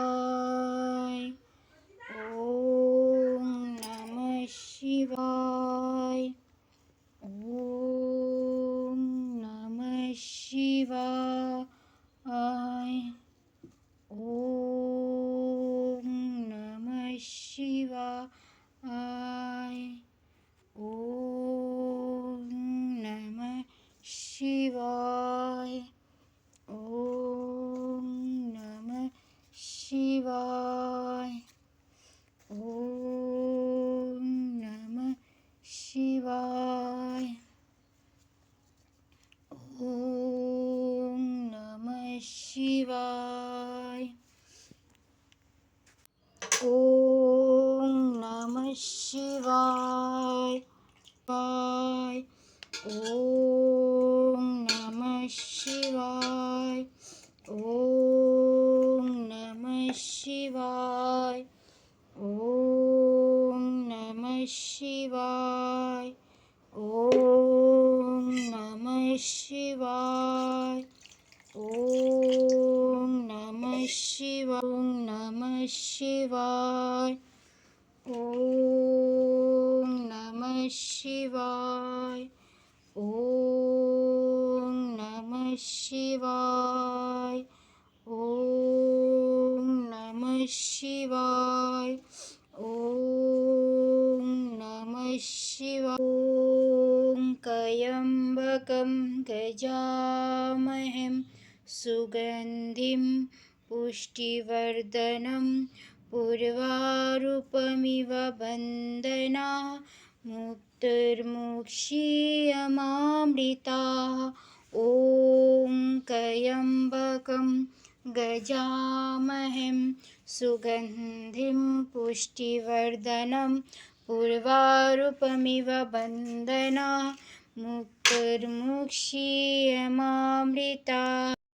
शिवाय। ॐ नमः शिवाय। ॐ नमः शिवाय। ॐ नमः शिवाय। ॐ नमः शिवाय। ॐ नमः शिवाय। ॐ नमः शिवाय। ॐ नमः शिवाय। ॐ नमः शिवाय। ॐ नमः शिवाय। ॐ नमः शिवाय। ॐ नमः शिवाय। ॐ नमः शिवाय। ॐ नमः शिवाय। ॐ नमः शिवाय। ॐ नमः शिवाय। ॐ नमः शिवाय। ॐ नमः शिवाय। ॐ नमः शिवाय। ॐ त्र्यम्बकं गजामहं सुगन्धिं पुष्टिवर्धनं उर्वारुकमिव बन्धनाः मुक्तिर्मुक्षीयमामृताः। ॐ त्र्यम्बकं गजामहं सुगन्धिं पुष्टिवर्धनं उर्वारुकमिव बन्धनाः मुक्तिर्मुक्षीयमामृताः।